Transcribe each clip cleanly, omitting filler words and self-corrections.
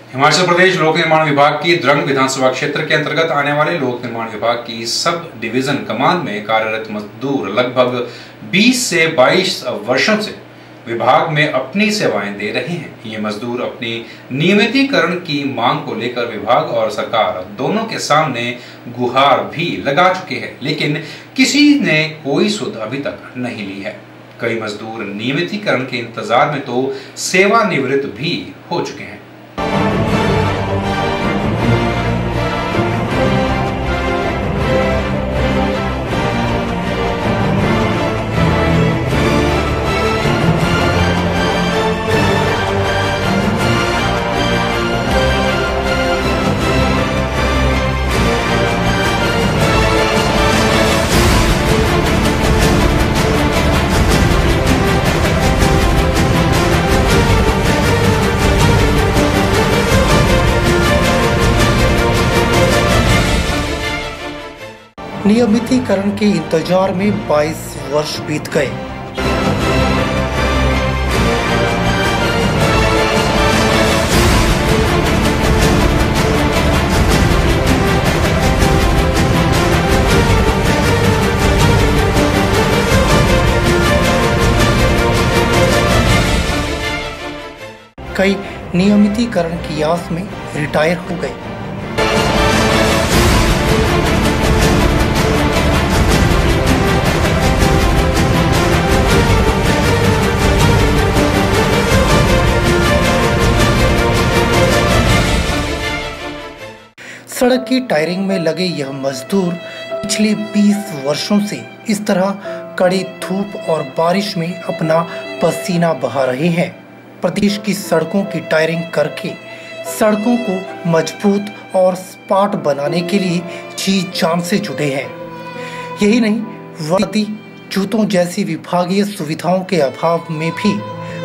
हिमाचल प्रदेश लोक निर्माण विभाग की द्रंग विधानसभा क्षेत्र के अंतर्गत आने वाले लोक निर्माण विभाग की सब डिवीजन कमान में कार्यरत मजदूर लगभग 20 से 22 वर्षों से विभाग में अपनी सेवाएं दे रहे हैं। ये मजदूर अपनी नियमितीकरण की मांग को लेकर विभाग और सरकार दोनों के सामने गुहार भी लगा चुके हैं, लेकिन किसी ने कोई सुध अभी तक नहीं ली है। कई मजदूर नियमितीकरण के इंतजार में तो सेवानिवृत्त भी हो चुके हैं। नियमितीकरण के इंतजार में 22 वर्ष बीत गए। कई नियमितीकरण की आस में रिटायर हो गए। सड़क की टायरिंग में लगे यह मजदूर पिछले 20 वर्षों से इस तरह कड़ी धूप और बारिश में अपना पसीना बहा रहे हैं। प्रदेश की सड़कों की टायरिंग करके सड़कों को मजबूत और स्पाट बनाने के लिए जी जान से जुटे हैं। यही नहीं, वर्दी, जूतों जैसी विभागीय सुविधाओं के अभाव में भी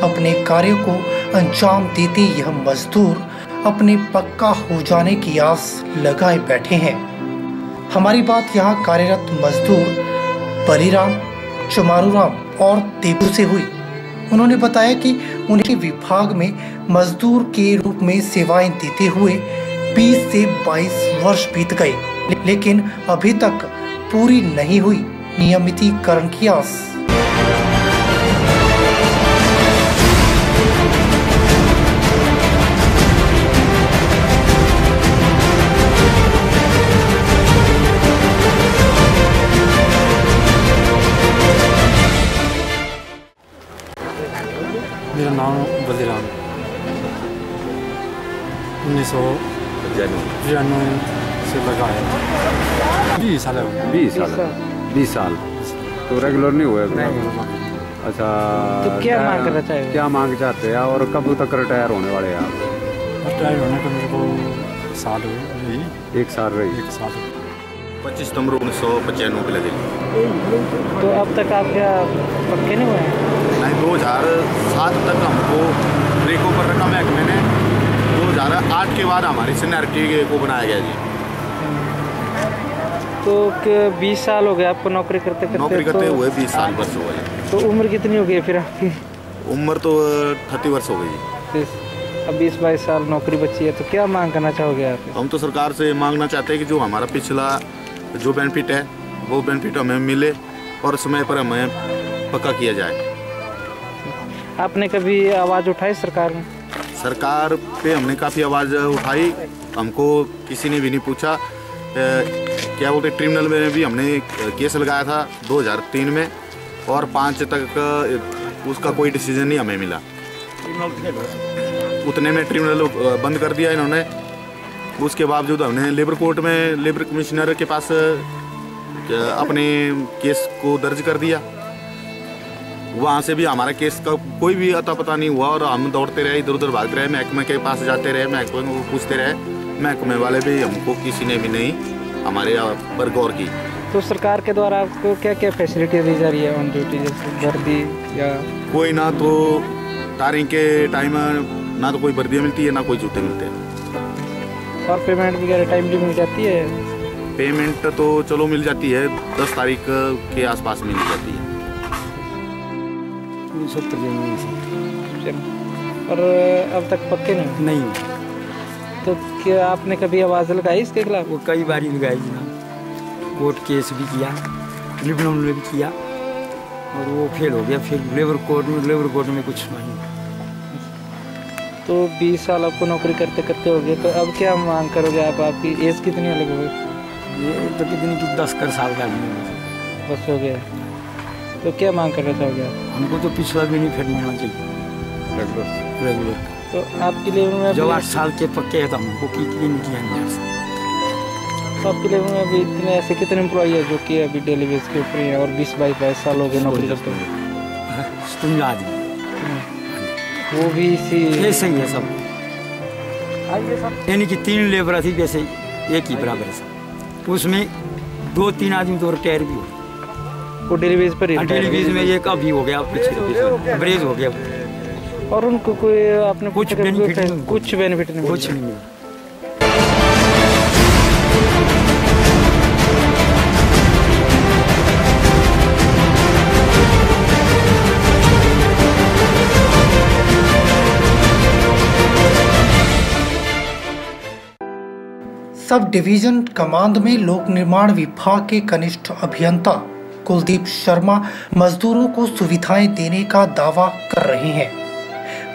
अपने कार्य को अंजाम देते यह मजदूर अपने पक्का हो जाने की आस लगाए बैठे हैं। हमारी बात यहाँ कार्यरत मजदूर बलीराम, चमारूराम और देबू से हुई। उन्होंने बताया कि उनके विभाग में मजदूर के रूप में सेवाएं देते हुए 20 से 22 वर्ष बीत गए, लेकिन अभी तक पूरी नहीं हुई नियमितीकरण की आस। मेरा नाम बलीराम, 1995 से लगा है। 20 साल है। 20 साल तो रेगुलर नहीं हुए। अच्छा, तो क्या मांग करना चाहिए? क्या मांग चाहते हैं और कब तक रिटायर होने वाले हैं आप? रिटायर होने का मेरे को साल हुए। 1 साल रही। 1 साल 25 सितंबर 1995 पे लगे। तो अब तक आप क्या पक्के नहीं हुए हैं? नहीं, 2007 तक हमको ब्रेकों पर रखा महकमे ने। 2008 के बाद हमारी सीनियरिटी को बनाया गया जी। तो 20 साल हो गए आपको नौकरी करते हुए 20 साल वर्ष हो गए। तो उम्र कितनी हो गई फिर आपकी? उम्र तो 30 वर्ष हो गई जी। अब 20-22 साल नौकरी बची है, तो क्या मांग करना चाहोगे आप? हम तो सरकार से मांगना चाहते हैं कि जो हमारा पिछला जो बेनिफिट है वो बेनिफिट हमें मिले और समय पर हमें पक्का किया जाए। आपने कभी आवाज़ उठाई सरकार में? सरकार पे हमने काफ़ी आवाज़ उठाई, हमको किसी ने भी नहीं पूछा। क्या बोलते, ट्रिब्यूनल में भी हमने केस लगाया था 2003 में और 5 तक उसका कोई डिसीजन नहीं हमें मिला। उतने में ट्रिब्यूनल बंद कर दिया इन्होंने। उसके बावजूद हमने लेबर कोर्ट में लेबर कमिश्नर के पास अपने केस को दर्ज कर दिया। वहाँ से भी हमारा केस का कोई भी अता पता नहीं हुआ और हम दौड़ते रहे, इधर उधर भागते रहे, महकमे के पास जाते रहे, महकमे को पूछते रहे। महकमे वाले भी हमको किसी ने भी नहीं हमारे पर गौर की। तो सरकार के द्वारा आपको क्या क्या फैसिलिटी दी जा रही है ऑन ड्यूटी, जैसे वर्दी या कोई? ना तो टायरिंग के टाइम ना तो कोई वर्दियाँ मिलती है, ना कोई जूते मिलते हैं। और पेमेंट वगैरह टाइमली मिल जाती है? पेमेंट तो चलो मिल जाती है, 10 तारीख के आसपास मिल जाती है। 70 और अब तक पक्के नहीं? तो क्या आपने कभी आवाज़ लगाई इसके खिलाफ? वो कई बार लगाई जनाब, कोर्ट केस भी किया, ट्रिब्यूनल में भी किया और वो फेल हो गया। फिर लेबर कोर्ट में कुछ नहीं। तो 20 साल आपको नौकरी करते करते हो गए, तो अब क्या मांग करोगे आप? आपकी एज कितनी है लगभग? ये तो कितनी की 10 साल का आदमी बस हो गया। तो क्या मांग करना चाहोगे आप? हमको तो पिछला भी नहीं फिर मिलना चाहिए रेगुलर। तो आपके लेवल में जब 8 साल के पक्के हैं तो हमको की नहीं किया। तो आपके लेवल में अभी इतने ऐसे कितने एम्प्लॉई है जो कि अभी डेली बेस के ऊपर हैं और 20-22 साल हो गए नौकरी करते हैं? तुम आदमी वो भी इसी ऐसे ही है सब। यानी कि 3 लेबर थी जैसे एक ही बराबर है सब। उसमें 2-3 आदमी तो रिटायर भी हो, वो डेली बेस पर ही। डेली बेस में एक अभी हो गया, ब्रेज हो गया और उनको कोई आपने कुछ बेनिफिट नहीं, कुछ बेनिफिट नहीं, कुछ नहीं मिला। सब डिवीजन कमांड में लोक निर्माण विभाग के कनिष्ठ अभियंता कुलदीप शर्मा मजदूरों को सुविधाएं देने का दावा कर रहे हैं।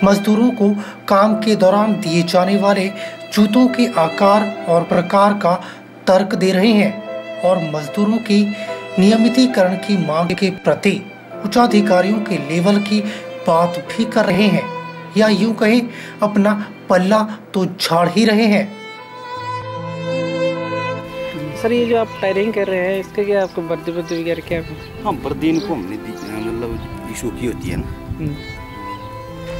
मजदूरों को काम के दौरान दिए जाने वाले जूतों के आकार और प्रकार का तर्क दे रहे हैं और मजदूरों की नियमितीकरण की मांग के प्रति उच्चाधिकारियों के लेवल की बात भी कर रहे हैं, या यूं कहें अपना पल्ला तो झाड़ ही रहे हैं। सर ये जो आप टायरिंग कर रहे हैं इसके क्या आपको वर्दी वगैरह क्या? हाँ, वर्दी इनको हमने मतलब इशू की होती है ना,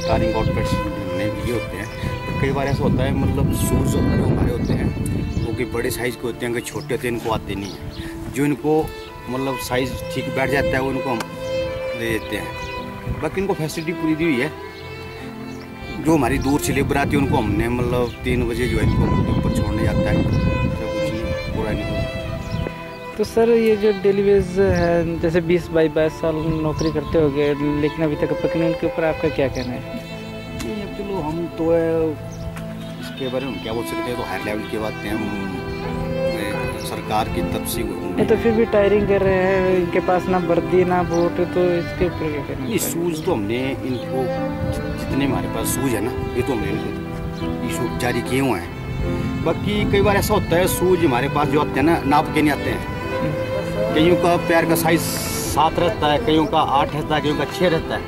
टायरिंग आउटफिट्स हमने लिए होते हैं। तो कई बार ऐसा होता है मतलब शूज़ जो हमारे होते हैं वो कि बड़े साइज़ के होते हैं, कि छोटे होते हैं इनको आते नहीं हैं। जो इनको मतलब साइज़ ठीक बैठ जाता है वो इनको हम दे देते हैं। बाकी इनको फैसिलिटी पूरी दी हुई है। जो हमारी दूर से लेबर आती है उनको हमने मतलब 3 बजे जो है इनको ऊपर छोड़ने जाता है, पूरा नहीं। तो सर ये जो डेली वेज है, जैसे 20-22 साल नौकरी करते हो गए लेकिन अभी तक पकड़ने, उनके ऊपर आपका क्या कहना है? नहीं, अब चलो हम तो इसके बारे में क्या बोल सकते हैं, तो हाई लेवल की बातें हम सरकार की तरफ से नहीं, तो फिर भी टायरिंग कर रहे हैं, इनके पास ना वर्दी ना बूट, तो इसके ऊपर क्या कहना है? शूज़ तो हमने इनको जितने हमारे पास शूज़ है ना ये तो हमने इशू जारी किए हुए हैं। बाकी कई बार ऐसा होता है शूज़ हमारे पास जो आते हैं ना नाप के नहीं आते हैं। कईयों का पैर का साइज़ 7 रहता है, कईयों का 8 रहता है, कईयों का 6 रहता है।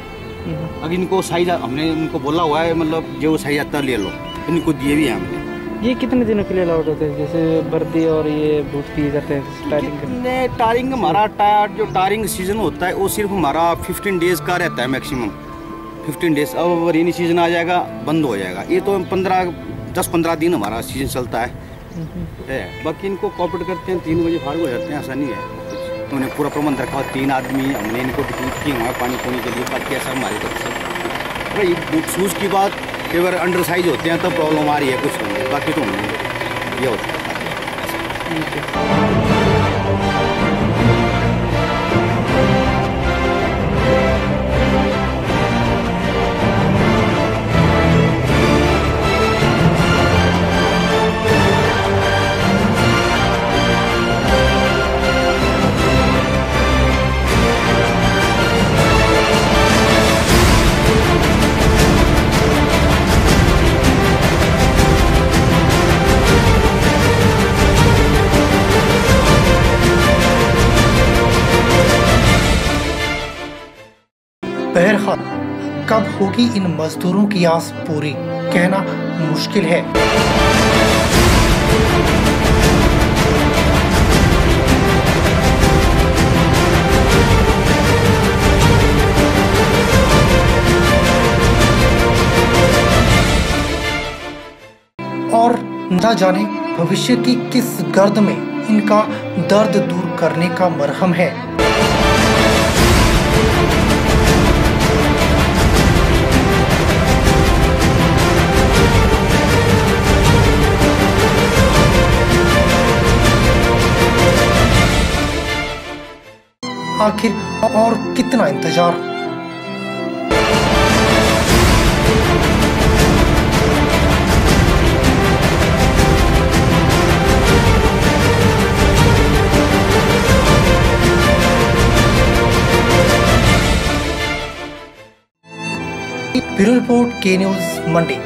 अगर इनको साइज़ हमने इनको बोला हुआ है मतलब जो साइज़ आता है ले लो, इनको दिए भी हैं हमने। ये कितने दिनों के लिए अलाउड होते हैं, जैसे वर्दी और ये बूट दिए जाते हैं टायरिंग? टायरिंग हमारा जो टायरिंग सीज़न होता है वो सिर्फ हमारा 15 डेज़ का रहता है मैक्सिमम, 15 डेज़। अब रेनी सीज़न आ जाएगा बंद हो जाएगा। ये तो 10-15 दिन हमारा सीज़न चलता है। बाकी इनको कॉपरेट करते हैं, 3 बजे फारिग हो जाते हैं, ऐसा नहीं है। उन्होंने पूरा प्रबंध रखा, 3 आदमी हमने इनको डिप्यूट किए हुए हैं पानी पीने के लिए, बाकी ऐसा हमारी तरफ से। भाई बूट शूज़ की बात कई बार अंडर साइज होते हैं तब प्रॉब्लम आ रही है कुछ नहीं, बाकी तो हमने ये होता है। बहरहाल कब होगी इन मजदूरों की आस पूरी, कहना मुश्किल है। और न जाने भविष्य की किस गर्द में इनका दर्द दूर करने का मरहम है। आखिर और कितना इंतजार। ब्यूरो रिपोर्ट, के न्यूज, मंडी।